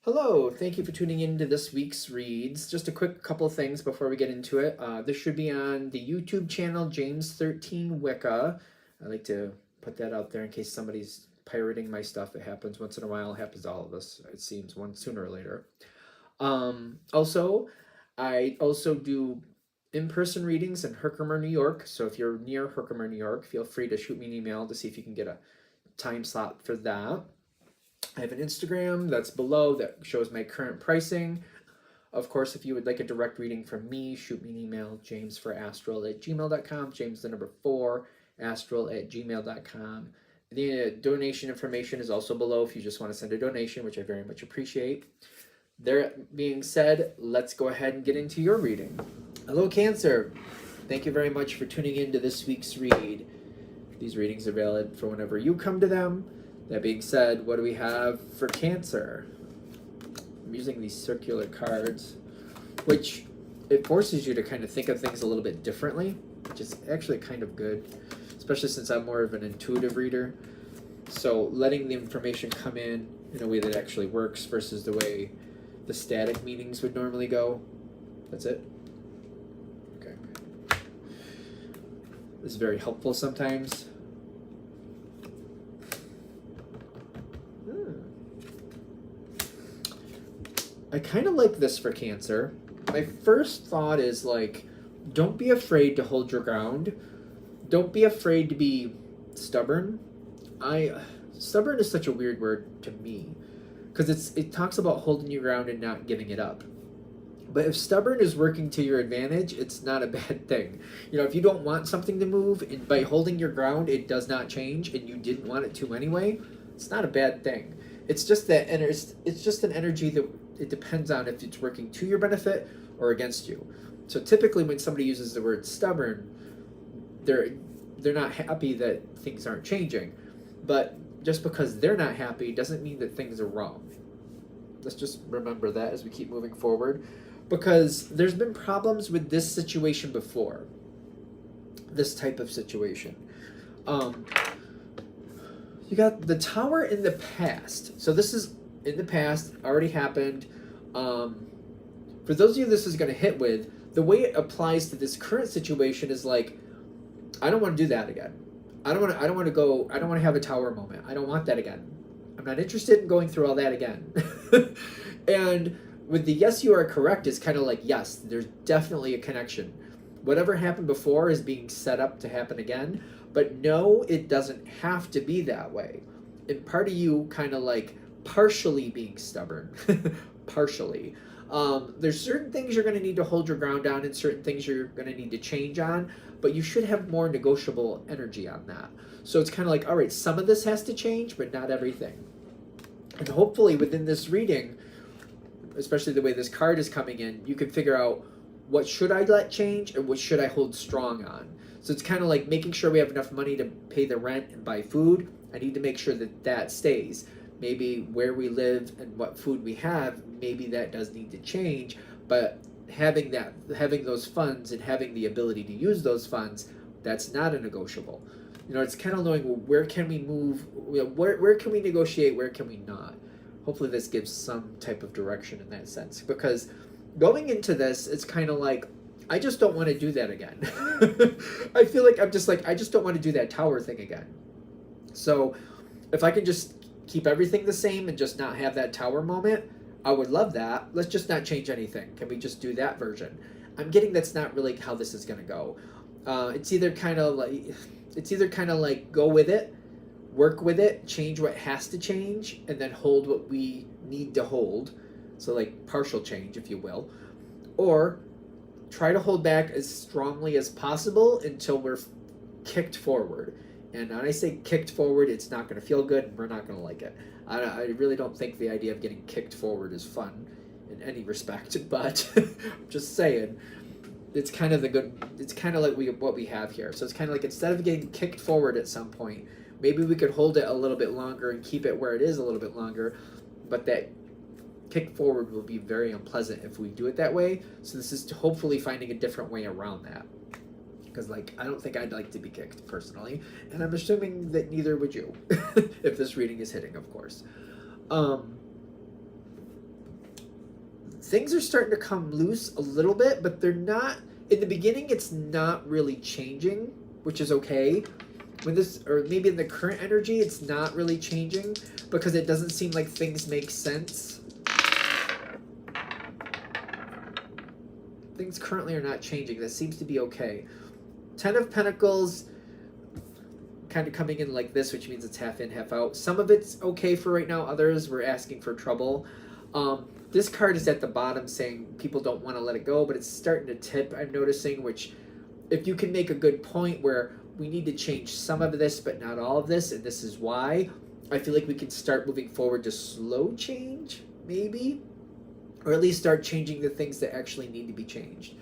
Hello, thank you for tuning in to this week's reads. Just a quick couple of things before we get into it. This should be on the YouTube channel James13 Wicca. I like to put that out there in case somebody's pirating my stuff. It happens once in a while. It happens to all of us, it seems, one sooner or later. Also, I also do in-person readings in Herkimer, New York. So if you're near Herkimer, New York, feel free to shoot me an email to see if you can get a time slot for that. I have an Instagram that's below that shows my current pricing. Of course, if you would like a direct reading from me, shoot me an email, jamesforastral@gmail.com, James the number 4, astral@gmail.com. The donation information is also below if you just want to send a donation, which I very much appreciate. That being said, let's go ahead and get into your reading. Hello, Cancer. Thank you very much for tuning in to this week's read. These readings are valid for whenever you come to them. That being said, what do we have for Cancer? I'm using these circular cards, which it forces you to kind of think of things a little bit differently, which is actually kind of good, especially since I'm more of an intuitive reader. So letting the information come in a way that actually works versus the way the static meanings would normally go. That's it. Okay. This is very helpful sometimes. I kind of like this for Cancer. My first thought is like, don't be afraid to hold your ground. Don't be afraid to be stubborn. Stubborn is such a weird word to me because it talks about holding your ground and not giving it up. But if stubborn is working to your advantage, it's not a bad thing. You know, if you don't want something to move and by holding your ground, it does not change and you didn't want it to anyway, it's not a bad thing. It's just that it's just an energy that it depends on if it's working to your benefit or against you. So typically when somebody uses the word stubborn, they're not happy that things aren't changing. But just because they're not happy doesn't mean that things are wrong. Let's just remember that as we keep moving forward, because there's been problems with this situation before. This type of situation. You got the Tower in the past. So this is in the past, already happened. For those of you this is going to hit with, the way it applies to this current situation is like, I don't want to do that again. I don't want to have a tower moment. I don't want that again. I'm not interested in going through all that again. And with the yes, you are correct is kind of like, yes, there's definitely a connection. Whatever happened before is being set up to happen again. But no, it doesn't have to be that way. And part of you kind of like partially being stubborn. Partially. There's certain things you're going to need to hold your ground on and certain things you're going to need to change on, but you should have more negotiable energy on that. So it's kind of like, all right, some of this has to change, but not everything. And hopefully within this reading, especially the way this card is coming in, you can figure out what should I let change and what should I hold strong on. So it's kind of like making sure we have enough money to pay the rent and buy food. I need to make sure that that stays. Maybe where we live and what food we have, maybe that does need to change, but having those funds and having the ability to use those funds, that's not a negotiable. You know, it's kind of knowing, well, where can we move, where can we negotiate, where can we not? Hopefully this gives some type of direction in that sense, because going into this, it's kind of like, I just don't want to do that again. I feel like I just don't want to do that tower thing again. So if I can just keep everything the same and just not have that tower moment, I would love that. Let's just not change anything. Can we just do that version? I'm getting that's not really how this is going to go. It's either kind of like go with it, work with it, change what has to change, and then hold what we need to hold. So like partial change, if you will. Or try to hold back as strongly as possible until we're kicked forward. And when I say kicked forward, it's not going to feel good and we're not going to like it. I really don't think the idea of getting kicked forward is fun in any respect, but I'm just saying, it's kind of like what we have here. So it's kind of like, instead of getting kicked forward at some point, maybe we could hold it a little bit longer and keep it where it is a little bit longer, but that kick forward will be very unpleasant if we do it that way. So this is hopefully finding a different way around that. Because, like, I don't think I'd like to be kicked, personally. And I'm assuming that neither would you, if this reading is hitting, of course. things are starting to come loose a little bit, but they're not, in the beginning, it's not really changing, which is okay. When this, or maybe in the current energy, it's not really changing because it doesn't seem like things make sense. Things currently are not changing. That seems to be okay. 10 of Pentacles kind of coming in like this, which means it's half in, half out. Some of it's okay for right now. Others, we're asking for trouble. This card is at the bottom saying people don't want to let it go, but it's starting to tip, I'm noticing, which if you can make a good point where we need to change some of this, but not all of this, and this is why, I feel like we can start moving forward to slow change, maybe, or at least start changing the things that actually need to be changed.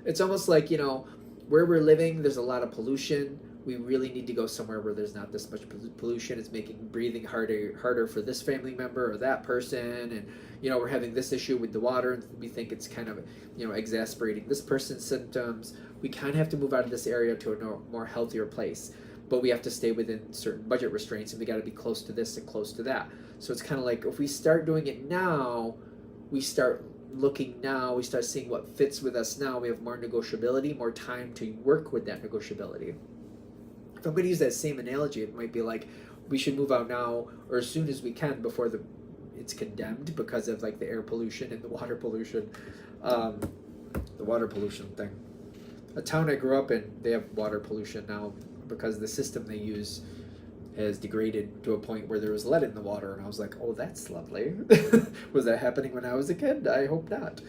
It's almost like, you know, where we're living, there's a lot of pollution. We really need to go somewhere where there's not this much pollution. It's making breathing harder for this family member or that person. And, you know, we're having this issue with the water, and we think it's kind of, you know, exacerbating this person's symptoms. We kind of have to move out of this area to a more healthier place. But we have to stay within certain budget restraints, and we got to be close to this and close to that. So it's kind of like if we start doing it now, we start looking now, we start seeing what fits with us now. We have more negotiability, more time to work with that negotiability. If I'm going to use that same analogy, it might be like we should move out now or as soon as we can before it's condemned because of like the air pollution and the water pollution thing. A town I grew up in, they have water pollution now because the system they use has degraded to a point where there was lead in the water, and I was like, oh, that's lovely. Was that happening when I was a kid? I hope not.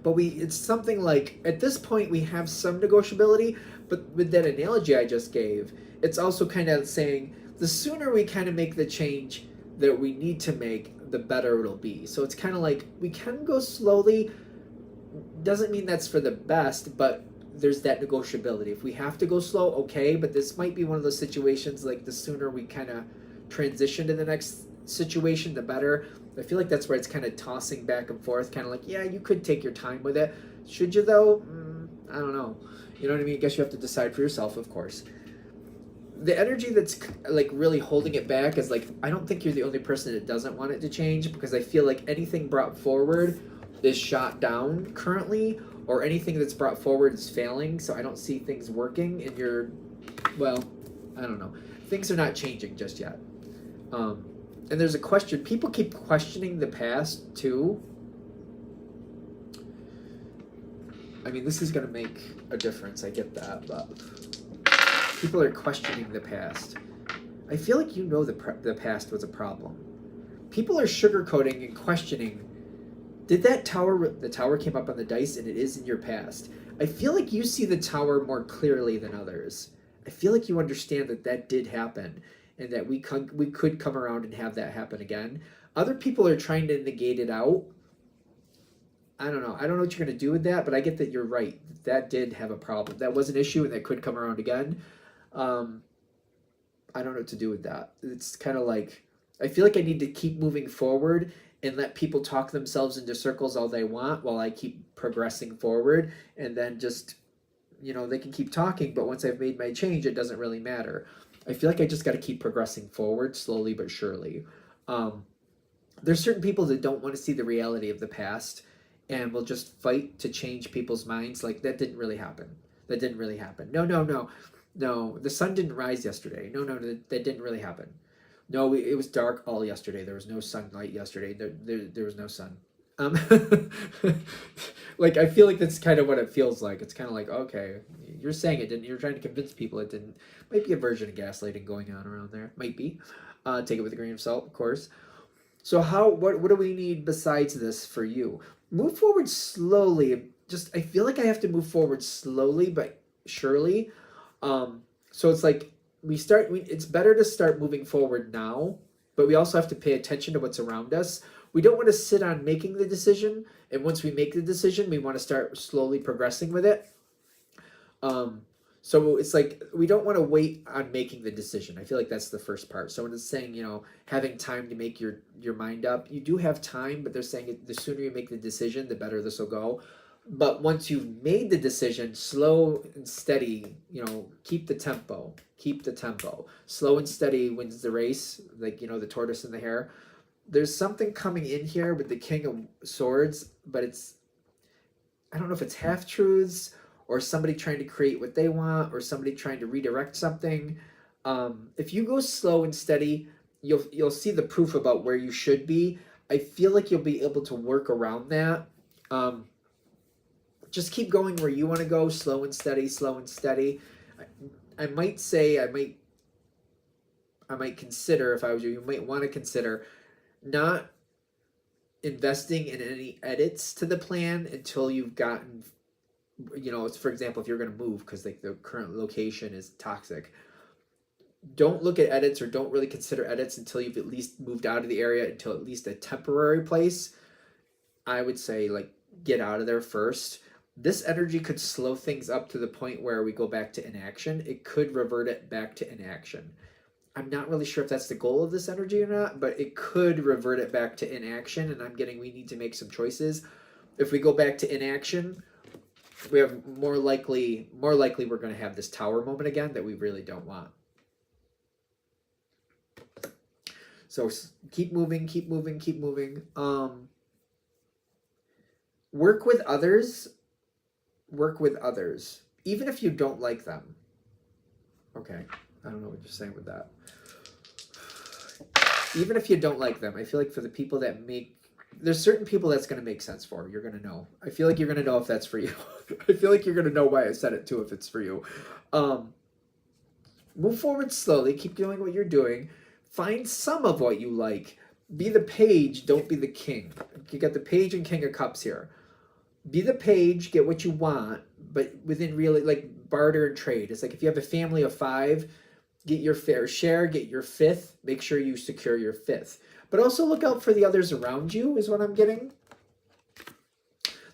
But it's something like, at this point, we have some negotiability, but with that analogy I just gave, it's also kind of saying, the sooner we kind of make the change that we need to make, the better it'll be. So it's kind of like, we can go slowly, doesn't mean that's for the best, but there's that negotiability. If we have to go slow, okay, but this might be one of those situations, like the sooner we kind of transition to the next situation, the better. I feel like that's where it's kind of tossing back and forth, kind of like, yeah, you could take your time with it. Should you, though? I don't know. You know what I mean? I guess you have to decide for yourself, of course. The energy that's like really holding it back is like, I don't think you're the only person that doesn't want it to change, because I feel like anything brought forward is shot down currently, or anything that's brought forward is failing, so I don't see things working, and well, I don't know. Things are not changing just yet. And there's a question. People keep questioning the past, too. I mean, this is going to make a difference. I get that, but people are questioning the past. I feel like you know the past was a problem. People are sugarcoating and questioning. Did the tower came up on the dice, and it is in your past. I feel like you see the tower more clearly than others. I feel like you understand that did happen, and that we could come around and have that happen again. Other people are trying to negate it out. I don't know. I don't know what you're going to do with that, but I get that you're right. That did have a problem. That was an issue, and that could come around again. I don't know what to do with that. It's kind of like, I feel like I need to keep moving forward and let people talk themselves into circles all they want while I keep progressing forward, and then just, you know, they can keep talking, but once I've made my change, it doesn't really matter. I feel like I just got to keep progressing forward slowly but surely. There's certain people that don't want to see the reality of the past and will just fight to change people's minds. Like, that didn't really happen. That didn't really happen. No, the sun didn't rise yesterday. No, that didn't really happen. No, it was dark all yesterday. There was no sunlight yesterday. There was no sun. Like, I feel like that's kind of what it feels like. It's kind of like, okay, you're saying it didn't. You're trying to convince people it didn't. Might be a version of gaslighting going on around there. Might be. Take it with a grain of salt, of course. So what do we need besides this for you? Move forward slowly. I feel like I have to move forward slowly but surely. So it's like it's better to start moving forward now, but we also have to pay attention to what's around us. We don't want to sit on making the decision, and once we make the decision, we want to start slowly progressing with it. So it's like, we don't want to wait on making the decision. I feel like that's the first part. So when it's saying, you know, having time to make your mind up, you do have time, but they're saying the sooner you make the decision, the better this will go. But once you've made the decision, slow and steady, you know, keep the tempo. Slow and steady wins the race, like, you know, the tortoise and the hare. there's something coming in here with the King of Swords, but I don't know if it's half-truths or somebody trying to create what they want or somebody trying to redirect something. If you go slow and steady, you'll see the proof about where you should be. I feel like you'll be able to work around that. Just keep going where you want to go, slow and steady, slow and steady. I might say, I might consider, if I was you might want to consider not investing in any edits to the plan until you've gotten, for example, if you're going to move because like the current location is toxic. Don't look at edits or don't really consider edits until you've at least moved out of the area, until at least a temporary place. I would say like get out of there first. This energy could slow things up to the point where we go back to inaction. It could revert it back to inaction. I'm not really sure if that's the goal of this energy or not, but it could revert it back to inaction, and I'm getting we need to make some choices. If we go back to inaction, we have more likely we're going to have this tower moment again that we really don't want. So keep moving, keep moving, keep moving. Work with others. Work with others, even if you don't like them. Okay, I don't know what you're saying with that. Even if you don't like them, I feel like for the people that there's certain people that's going to make sense for. You're going to know. I feel like you're going to know if that's for you. I feel like you're going to know why I said it too if it's for you. Move forward slowly. Keep doing what you're doing. Find some of what you like. Be the page, don't be the king. You got the page and King of Cups here. Be the page, get what you want, but within really like barter and trade. It's like if you have a family of 5, get your fair share, get your 5th, make sure you secure your 5th. But also look out for the others around you is what I'm getting.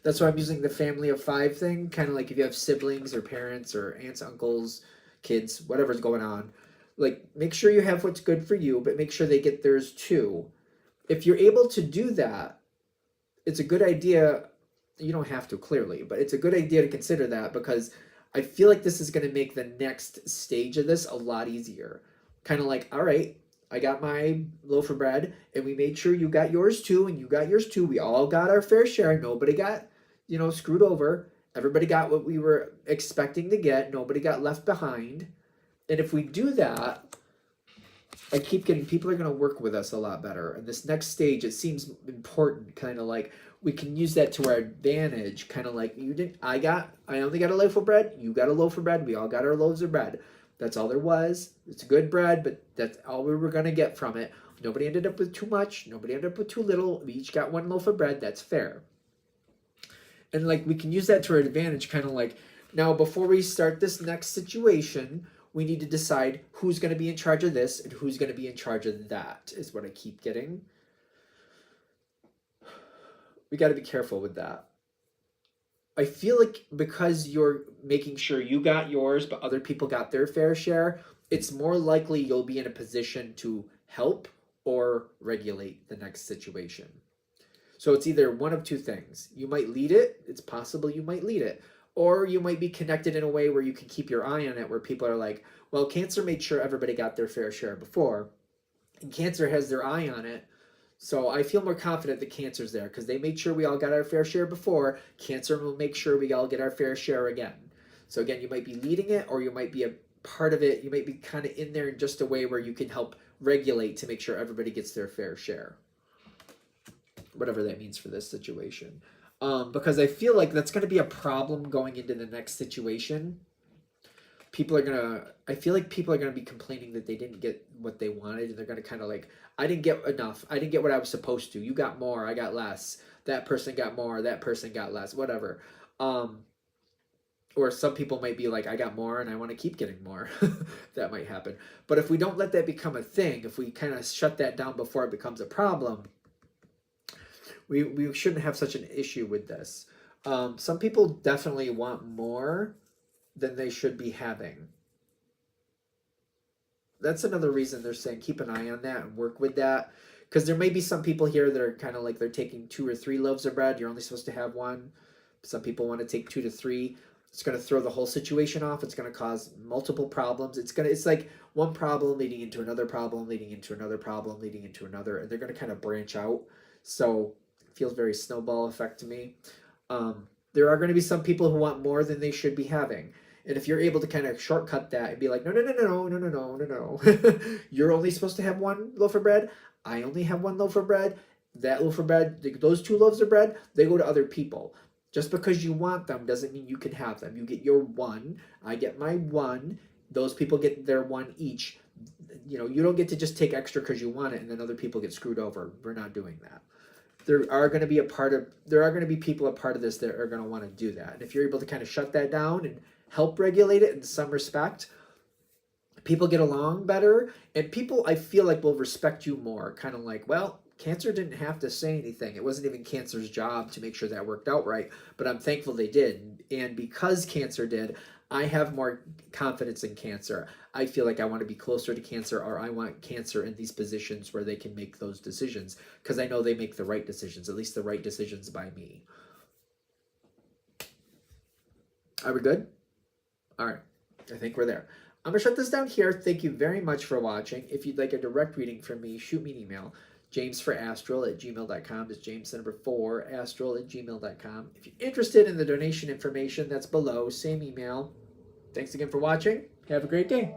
That's why I'm using the family of 5 thing, kind of like if you have siblings or parents or aunts, uncles, kids, whatever's going on. Like, make sure you have what's good for you, but make sure they get theirs too. If you're able to do that, it's a good idea. You don't have to, clearly, but it's a good idea to consider that because I feel like this is going to make the next stage of this a lot easier. Kind of like, all right, I got my loaf of bread, and we made sure you got yours too, and you got yours too. We all got our fair share. Nobody got, screwed over. Everybody got what we were expecting to get. Nobody got left behind. And if we do that, I keep getting people are going to work with us a lot better. And this next stage, it seems important, kind of like we can use that to our advantage. Kind of like I only got a loaf of bread. You got a loaf of bread. We all got our loaves of bread. That's all there was. It's good bread, but that's all we were going to get from it. Nobody ended up with too much. Nobody ended up with too little. We each got one loaf of bread. That's fair. And like we can use that to our advantage, kind of like now before we start this next situation, we need to decide who's going to be in charge of this and who's going to be in charge of that, is what I keep getting. We got to be careful with that. I feel like because you're making sure you got yours, but other people got their fair share, it's more likely you'll be in a position to help or regulate the next situation. So it's either one of two things. You might lead it. It's possible you might lead it. Or you might be connected in a way where you can keep your eye on it, where people are like, well, Cancer made sure everybody got their fair share before, and Cancer has their eye on it. So I feel more confident that Cancer's there because they made sure we all got our fair share before. Cancer will make sure we all get our fair share again. So again, you might be leading it or you might be a part of it. You might be kind of in there in just a way where you can help regulate to make sure everybody gets their fair share. Whatever that means for this situation. Because I feel like that's going to be a problem going into the next situation. I feel like people are going to be complaining that they didn't get what they wanted. And they're going to kind of like, I didn't get enough. I didn't get what I was supposed to. You got more. I got less. That person got more. That person got less. Whatever. Or some people might be like, I got more and I want to keep getting more. That might happen. But if we don't let that become a thing, if we kind of shut that down before it becomes a problem, we shouldn't have such an issue with this. Some people definitely want more than they should be having. That's another reason they're saying keep an eye on that and work with that. Because there may be some people here that are kind of like they're taking 2 or 3 loaves of bread. You're only supposed to have 1. Some people want to take 2 to 3. It's going to throw the whole situation off. It's going to cause multiple problems. It's like one problem leading into another problem, leading into another problem, leading into another, and they're going to kind of branch out. So it feels very snowball effect to me. There are going to be some people who want more than they should be having. And if you're able to kind of shortcut that and be like, no, no, no, no, no, no, no, no, no, you're only supposed to have one loaf of bread. I only have one loaf of bread. That loaf of bread, those two loaves of bread, they go to other people. Just because you want them doesn't mean you can have them. You get your one. I get my one. Those people get their one each. You know, you don't get to just take extra because you want it and then other people get screwed over. We're not doing that. There are going to be people a part of this that are going to want to do that. And if you're able to kind of shut that down and help regulate it in some respect, people get along better, and people, I feel like, will respect you more. Kind of like, well, Cancer didn't have to say anything. It wasn't even Cancer's job to make sure that worked out right, but I'm thankful they did. And because Cancer did, I have more confidence in Cancer. I feel like I want to be closer to Cancer, or I want Cancer in these positions where they can make those decisions, because I know they make the right decisions, at least the right decisions by me. Are we good? All right. I think we're there. I'm going to shut this down here. Thank you very much for watching. If you'd like a direct reading from me, shoot me an email. jamesforastral@gmail.com is James the number 4 astral@gmail.com. If you're interested in the donation information, that's below. Same email. Thanks again for watching. Have a great day.